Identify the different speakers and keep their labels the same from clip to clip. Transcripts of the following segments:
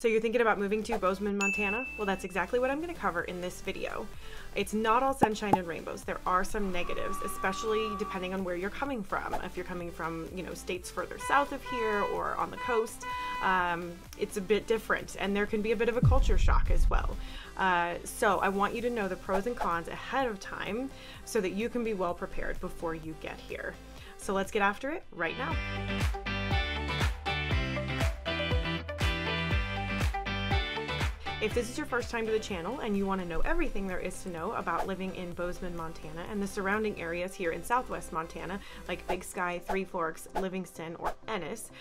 Speaker 1: So you're thinking about moving to Bozeman, Montana? Well, that's exactly what I'm going to cover in this video. It's not all sunshine and rainbows. There are some negatives, especially depending on where you're coming from. If you're coming from, states further south of here or on the coast, it's a bit different, and there can be a bit of a culture shock as well. So I want you to know the pros and cons ahead of time so that you can be well prepared before you get here. So let's get after it right now. If this is your first time to the channel and you want to know everything there is to know about living in Bozeman, Montana and the surrounding areas here in southwest Montana, like Big Sky, Three Forks, Livingston, or Ennis,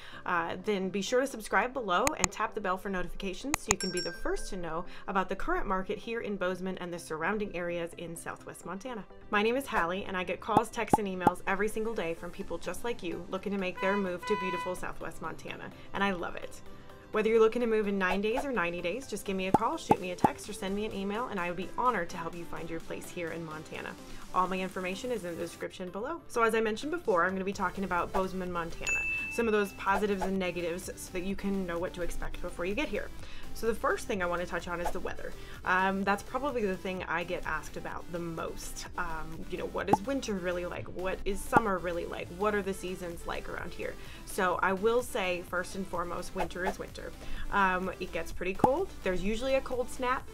Speaker 1: then be sure to subscribe below and tap the bell for notifications so you can be the first to know about the current market here in Bozeman and the surrounding areas in southwest Montana. My name is Hallie, and I get calls, texts, and emails every single day from people just like you looking to make their move to beautiful southwest Montana, and I love it. Whether you're looking to move in 9 days or 90 days, just give me a call, shoot me a text, or send me an email, and I would be honored to help you find your place here in Montana. All my information is in the description below. So as I mentioned before, I'm going to be talking about Bozeman, Montana, some of those positives and negatives so that you can know what to expect before you get here. So the first thing I want to touch on is the weather. That's probably the thing I get asked about the most. What is winter really like? What is summer really like? What are the seasons like around here? So I will say, first and foremost, winter is winter. It gets pretty cold. There's usually a cold snap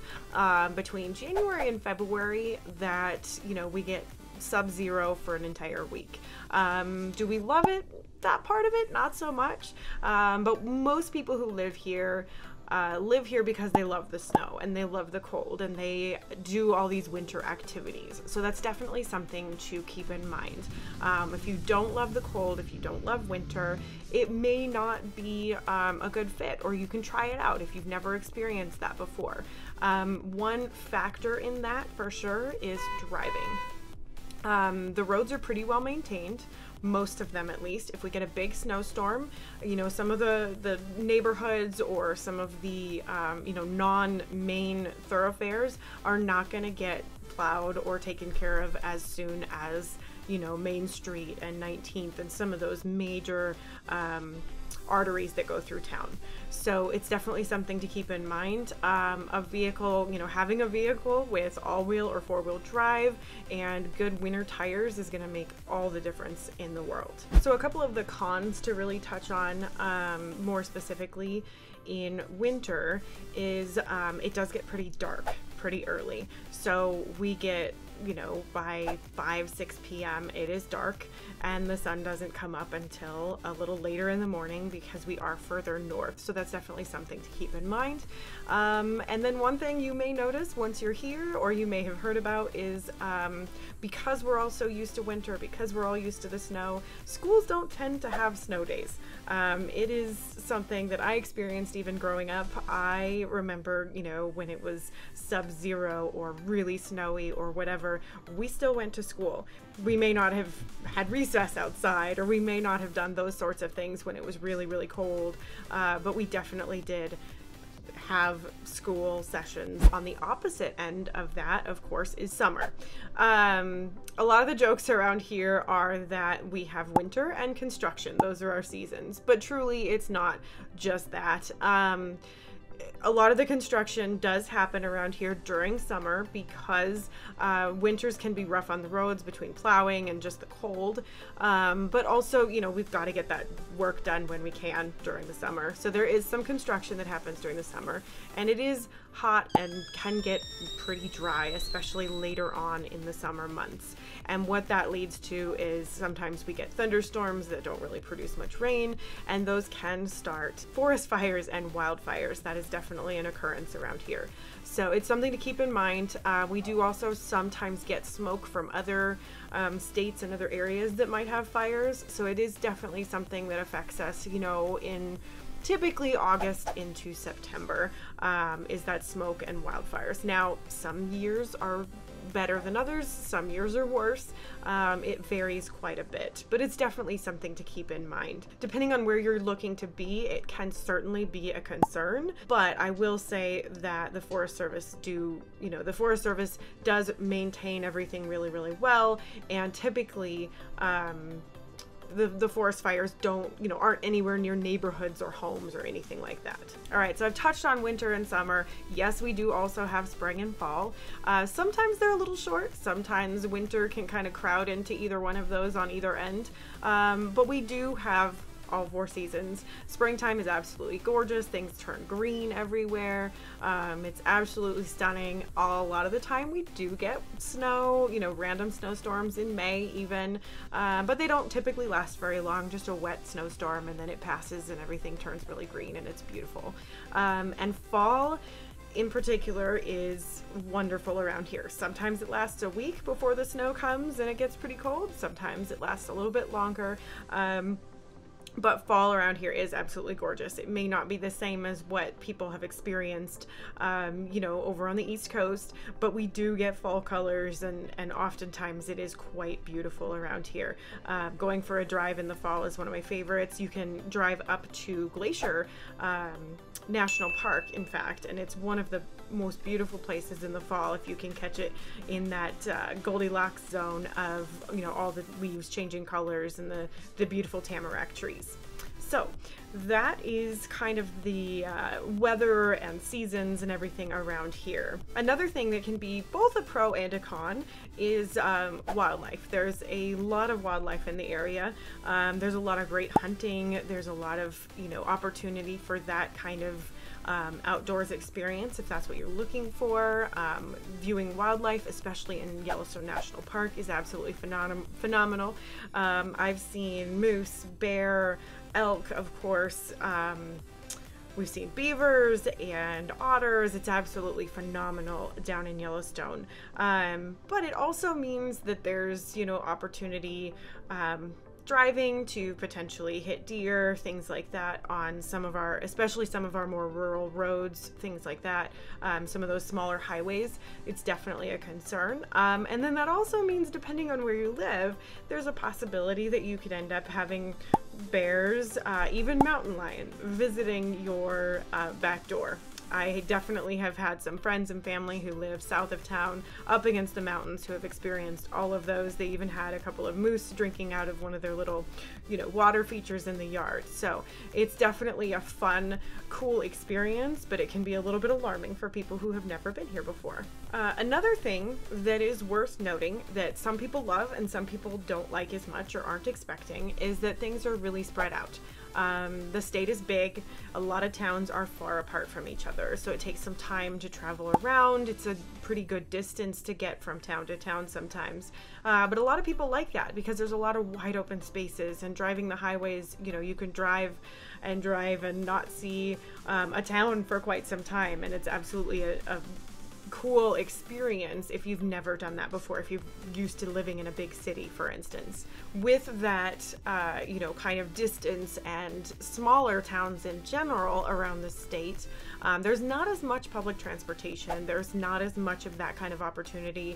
Speaker 1: between January and February that, we get sub-zero for an entire week. Do we love it? That part of it, not so much. But most people who live here because they love the snow and they love the cold and they do all these winter activities. So that's definitely something to keep in mind. If you don't love the cold, if you don't love winter, it may not be a good fit, or you can try it out if you've never experienced that before. One factor in that for sure is driving. The roads are pretty well maintained. Most of them, at least. If we get a big snowstorm, some of the neighborhoods or some of the non-main thoroughfares are not going to get plowed or taken care of as soon as Main Street and 19th and some of those major arteries that go through town. So it's definitely something to keep in mind. A vehicle, having a vehicle with all-wheel or four-wheel drive and good winter tires is going to make all the difference in the world. So a couple of the cons to really touch on more specifically in winter is it does get pretty dark pretty early. So we get by 5-6 p.m. it is dark and the sun doesn't come up until a little later in the morning because we are further north. So that's definitely something to keep in mind. And then one thing you may notice once you're here, or you may have heard about, is because we're all so used to winter, because we're all used to the snow, schools don't tend to have snow days. It is something that I experienced even growing up. I remember, when it was sub-zero or really snowy or whatever, we still went to school. We may not have had recess outside, or we may not have done those sorts of things when it was really, really cold, but we definitely did have school sessions. On the opposite end of that, of course, is summer. A lot of the jokes around here are that we have winter and construction. Those are our seasons, but truly it's not just that. A lot of the construction does happen around here during summer because winters can be rough on the roads between plowing and just the cold. But also, we've got to get that work done when we can during the summer. So there is some construction that happens during the summer, and it is hot and can get pretty dry, especially later on in the summer months. And what that leads to is sometimes we get thunderstorms that don't really produce much rain, and those can start forest fires and wildfires. That is definitely an occurrence around here. So it's something to keep in mind. We do also sometimes get smoke from other states and other areas that might have fires. So it is definitely something that affects us, in typically August into September, is that smoke and wildfires. Now, some years are better than others, some years are worse. It varies quite a bit, but it's definitely something to keep in mind. Depending on where you're looking to be, it can certainly be a concern, but I will say that the Forest Service does maintain everything really, really well, and typically the forest fires don't, you know, aren't anywhere near neighborhoods or homes or anything like that. All right, so I've touched on winter and summer. Yes, we do also have spring and fall. Sometimes they're a little short. Sometimes winter can kind of crowd into either one of those on either end. But we do have all 4 seasons. Springtime is absolutely gorgeous. Things turn green everywhere. It's absolutely stunning. A lot of the time we do get snow, you know, random snowstorms in May even, but they don't typically last very long, just a wet snowstorm, and then it passes and everything turns really green and it's beautiful. And fall in particular is wonderful around here. Sometimes it lasts a week before the snow comes and it gets pretty cold. Sometimes it lasts a little bit longer. But fall around here is absolutely gorgeous. It may not be the same as what people have experienced, you know, over on the East Coast, but we do get fall colors, and oftentimes it is quite beautiful around here. Going for a drive in the fall is one of my favorites. You can drive up to Glacier National Park, in fact, and it's one of the most beautiful places in the fall if you can catch it in that Goldilocks zone of, you know, all the leaves changing colors and the beautiful tamarack trees. So that is kind of the weather and seasons and everything around here. Another thing that can be both a pro and a con is wildlife. There's a lot of wildlife in the area. There's a lot of great hunting. There's a lot of, you know, opportunity for that kind of outdoors experience if that's what you're looking for. Viewing wildlife, especially in Yellowstone National Park, is absolutely phenomenal. I've seen moose, bear, elk, of course. We've seen beavers and otters. It's absolutely phenomenal down in Yellowstone. But it also means that there's, you know, opportunity driving to potentially hit deer, things like that on some of our, especially some of our more rural roads, things like that. Some of those smaller highways, it's definitely a concern. And then that also means, depending on where you live, there's a possibility that you could end up having bears, even mountain lions, visiting your back door. I definitely have had some friends and family who live south of town up against the mountains who have experienced all of those. They even had a couple of moose drinking out of one of their little, you know, water features in the yard. So it's definitely a fun, cool experience, but it can be a little bit alarming for people who have never been here before. Another thing that is worth noting that some people love and some people don't like as much or aren't expecting is that things are really spread out. The state is big. A lot of towns are far apart from each other, so it takes some time to travel around. It's a pretty good distance to get from town to town sometimes. But a lot of people like that because there's a lot of wide open spaces, and driving the highways, you know, you can drive and not see a town for quite some time, and it's absolutely a cool experience if you've never done that before, if you're used to living in a big city, for instance. With that, you know, kind of distance and smaller towns in general around the state, there's not as much public transportation. There's not as much of that kind of opportunity.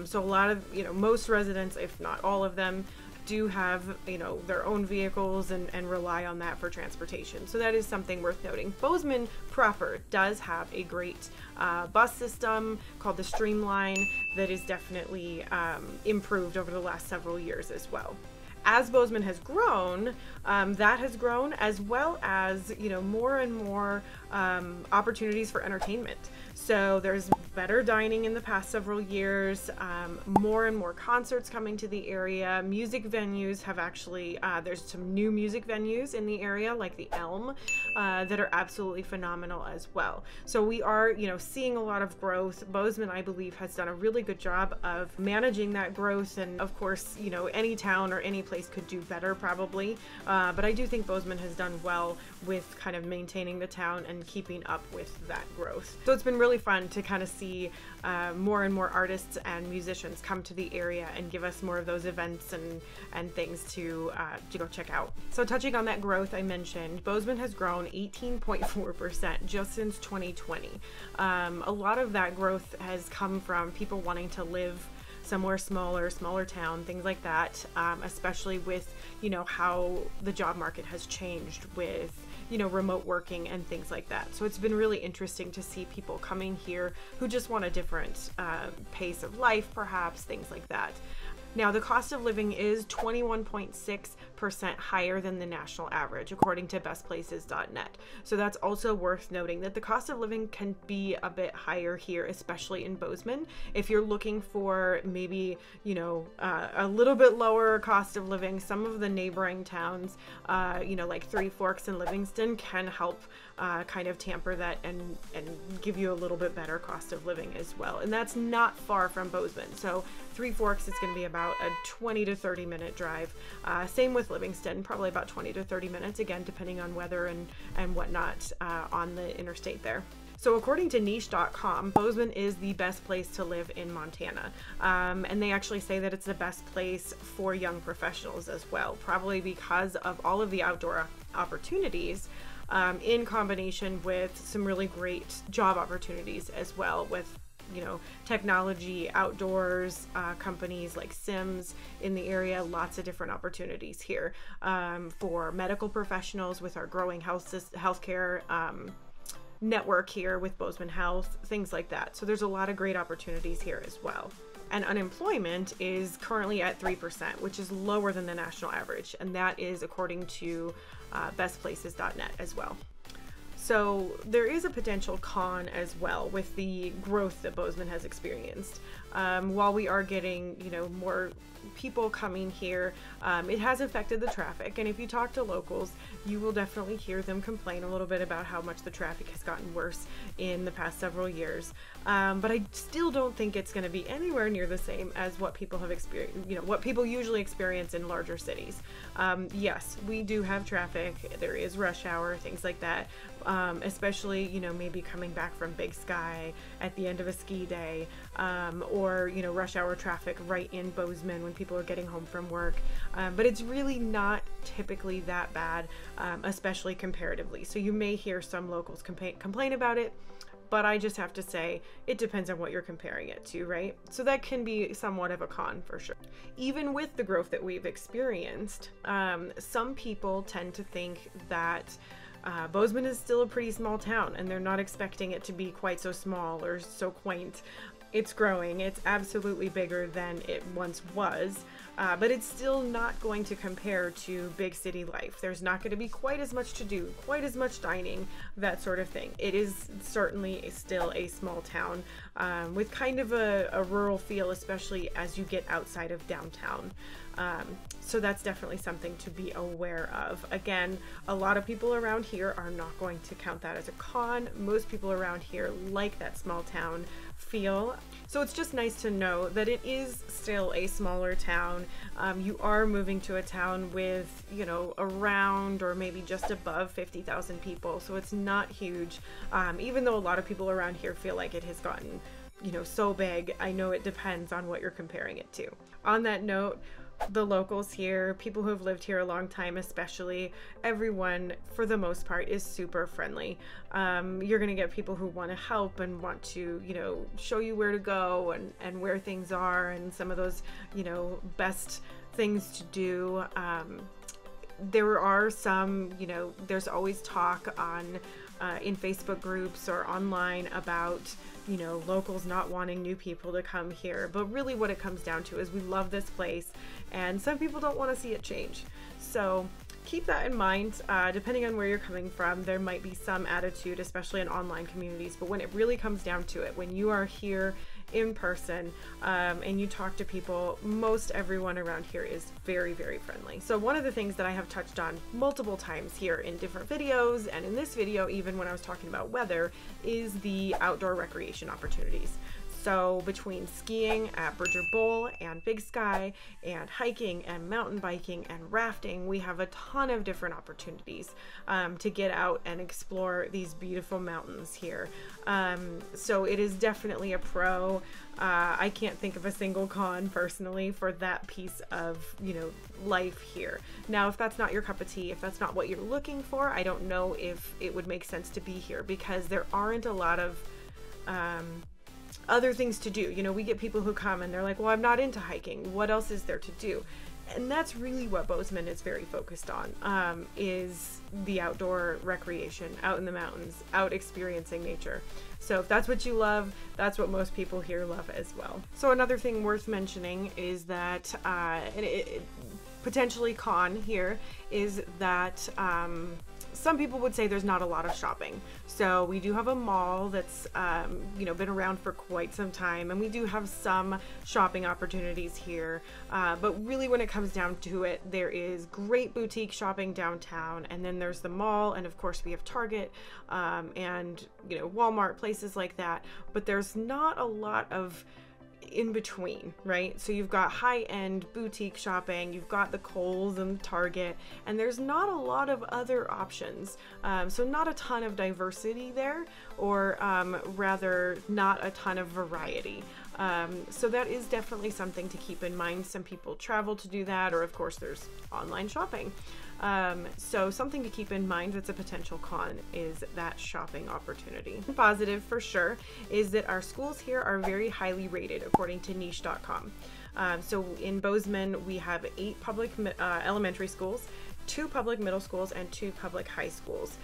Speaker 1: So a lot of, you know, most residents, if not all of them, do have, you know, their own vehicles and rely on that for transportation. So that is something worth noting. Bozeman proper does have a great bus system called the Streamline that is definitely improved over the last several years as well. As Bozeman has grown, that has grown, as well as, you know, more and more opportunities for entertainment. So there's better dining in the past several years, more and more concerts coming to the area. Music venues have actually, there's some new music venues in the area, like the Elm, that are absolutely phenomenal as well. So we are, you know, seeing a lot of growth. Bozeman, I believe, has done a really good job of managing that growth. And of course, you know, any town or any place could do better probably. But I do think Bozeman has done well with kind of maintaining the town and keeping up with that growth. So it's been really fun to kind of see more and more artists and musicians come to the area and give us more of those events and things to go check out. So touching on that growth I mentioned, Bozeman has grown 18.4% just since 2020. A lot of that growth has come from people wanting to live somewhere smaller town, things like that, especially with, you know, how the job market has changed with, you know, remote working and things like that. So it's been really interesting to see people coming here who just want a different pace of life, perhaps, things like that. Now, the cost of living is 21.6 12% higher than the national average, according to bestplaces.net. So that's also worth noting, that the cost of living can be a bit higher here, especially in Bozeman. If you're looking for maybe, you know, a little bit lower cost of living, some of the neighboring towns, you know, like Three Forks and Livingston, can help kind of tamper that and give you a little bit better cost of living as well. And that's not far from Bozeman. So Three Forks is going to be about a 20 to 30 minute drive. Same with Livingston, probably about 20 to 30 minutes, again, depending on weather and whatnot on the interstate there. So according to niche.com, Bozeman is the best place to live in Montana. And they actually say that it's the best place for young professionals as well, probably because of all of the outdoor opportunities, in combination with some really great job opportunities as well, with, you know, technology, outdoors, companies like Sims in the area, lots of different opportunities here for medical professionals with our growing healthcare network here with Bozeman Health, things like that. So there's a lot of great opportunities here as well. And unemployment is currently at 3%, which is lower than the national average. And that is according to bestplaces.net as well. So there is a potential con as well with the growth that Bozeman has experienced. While we are getting, you know, more people coming here, it has affected the traffic. And if you talk to locals, you will definitely hear them complain a little bit about how much the traffic has gotten worse in the past several years. But I still don't think it's going to be anywhere near the same as what people have experienced, you know, what people usually experience in larger cities. Yes, we do have traffic. There is rush hour, things like that. Especially, you know, maybe coming back from Big Sky at the end of a ski day, or, you know, rush hour traffic right in Bozeman when people are getting home from work. But it's really not typically that bad, especially comparatively. So you may hear some locals complain about it, but I just have to say it depends on what you're comparing it to, right? So that can be somewhat of a con for sure. Even with the growth that we've experienced, some people tend to think that Bozeman is still a pretty small town, and they're not expecting it to be quite so small or so quaint. It's growing. It's absolutely bigger than it once was, but it's still not going to compare to big city life. There's not going to be quite as much to do, quite as much dining, that sort of thing. It is certainly still a small town with kind of a rural feel, especially as you get outside of downtown. So that's definitely something to be aware of. Again, a lot of people around here are not going to count that as a con. Most people around here like that small town feel. So it's just nice to know that it is still a smaller town. You are moving to a town with, you know, around or maybe just above 50,000 people. So it's not huge. Even though a lot of people around here feel like it has gotten, you know, so big, I know it depends on what you're comparing it to. On that note, the locals here, people who have lived here a long time especially, everyone for the most part is super friendly. You're gonna get people who want to help and want to, you know, show you where to go and where things are and some of those, you know, best things to do. There are some, you know, there's always talk on in Facebook groups or online about, you know, locals not wanting new people to come here. But really what it comes down to is we love this place and some people don't want to see it change. So keep that in mind. Depending on where you're coming from, there might be some attitude, especially in online communities. But when it really comes down to it, when you are here in person and you talk to people, most everyone around here is very, very friendly. So one of the things that I have touched on multiple times here in different videos and in this video, even when I was talking about weather, is the outdoor recreation opportunities. So between skiing at Bridger Bowl and Big Sky and hiking and mountain biking and rafting, we have a ton of different opportunities to get out and explore these beautiful mountains here. So it is definitely a pro. I can't think of a single con personally for that piece of, you know, life here. Now, if that's not your cup of tea, if that's not what you're looking for, I don't know if it would make sense to be here because there aren't a lot of other things to do. You know, we get people who come and they're like, well, I'm not into hiking. What else is there to do? And that's really what Bozeman is very focused on, is the outdoor recreation, out in the mountains, out experiencing nature. So if that's what you love, that's what most people here love as well. So another thing worth mentioning is that potentially con here is that some people would say there's not a lot of shopping. So we do have a mall that's you know, been around for quite some time, and we do have some shopping opportunities here, but really when it comes down to it, there is great boutique shopping downtown, and then there's the mall, and of course we have Target and, you know, Walmart, places like that, but there's not a lot of in between, right? So you've got high-end boutique shopping, you've got the Kohl's and Target, and there's not a lot of other options. So not a ton of diversity there, or rather not a ton of variety. So that is definitely something to keep in mind. Some people travel to do that, or of course there's online shopping. So something to keep in mind that's a potential con is that shopping opportunity. Positive for sure is that our schools here are very highly rated according to niche.com. So in Bozeman we have 8 public elementary schools, 2 public middle schools, and 2 public high schools.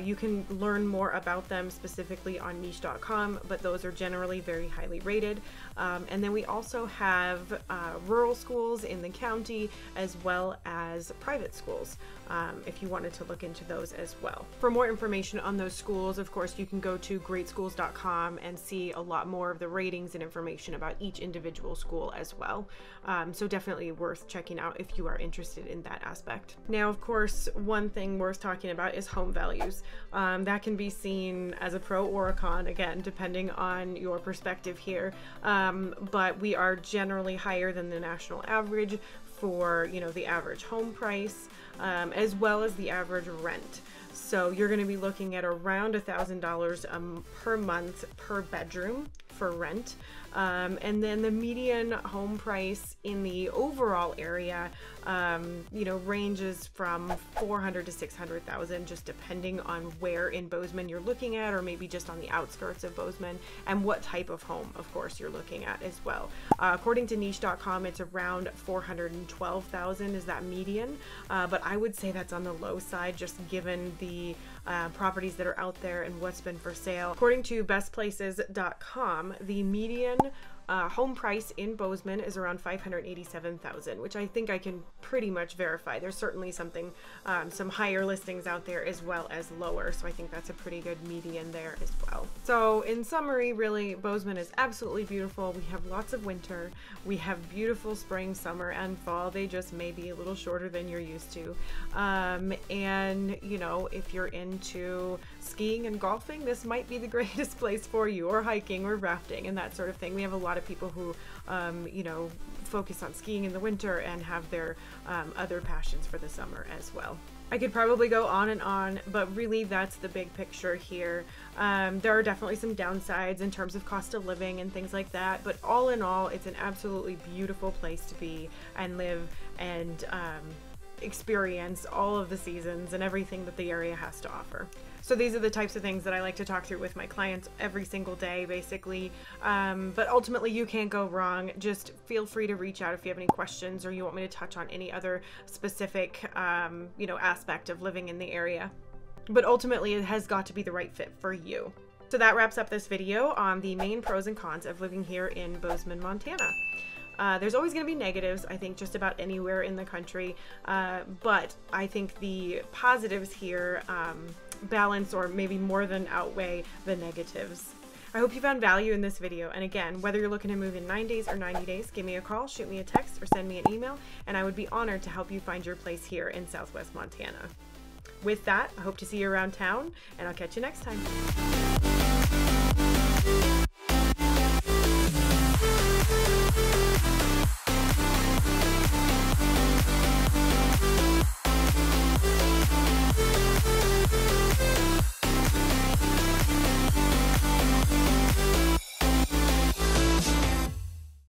Speaker 1: You can learn more about them specifically on niche.com, but those are generally very highly rated. And then we also have rural schools in the county, as well as private schools, if you wanted to look into those as well. For more information on those schools, of course, you can go to greatschools.com and see a lot more of the ratings and information about each individual school as well. So definitely worth checking out if you are interested in that aspect. Now, of course, one thing worth talking about is home values. That can be seen as a pro or a con, again, depending on your perspective here. But we are generally higher than the national average for, you know, the average home price, as well as the average rent. So you're going to be looking at around $1,000 per month per bedroom for rent. And then the median home price in the overall area, you know, ranges from 400 to 600,000, just depending on where in Bozeman you're looking at, or maybe just on the outskirts of Bozeman, and what type of home, of course, you're looking at as well. According to niche.com, it's around 412,000 is that median, but I would say that's on the low side, just given the properties that are out there and what's been for sale. According to bestplaces.com, the median home price in Bozeman is around 587,000, which I think I can pretty much verify. There's certainly something, some higher listings out there as well as lower, so I think that's a pretty good median there as well. So in summary, really, Bozeman is absolutely beautiful. We have lots of winter, we have beautiful spring, summer, and fall. They just may be a little shorter than you're used to. And you know, if you're into skiing and golfing, this might be the greatest place for you, or hiking or rafting and that sort of thing. We have a lot of people who you know, focus on skiing in the winter and have their other passions for the summer as well. I could probably go on and on, but really that's the big picture here. There are definitely some downsides in terms of cost of living and things like that, but all in all, it's an absolutely beautiful place to be and live and experience all of the seasons and everything that the area has to offer. So these are the types of things that I like to talk through with my clients every single day, basically. But ultimately, you can't go wrong. Just feel free to reach out if you have any questions or you want me to touch on any other specific, you know, aspect of living in the area. But ultimately, it has got to be the right fit for you. So that wraps up this video on the main pros and cons of living here in Bozeman, Montana. There's always going to be negatives, I think, just about anywhere in the country, but I think the positives here balance or maybe more than outweigh the negatives. I hope you found value in this video, and again, whether you're looking to move in 9 days or 90 days, give me a call, shoot me a text, or send me an email, and I would be honored to help you find your place here in Southwest Montana. With that, I hope to see you around town, and I'll catch you next time.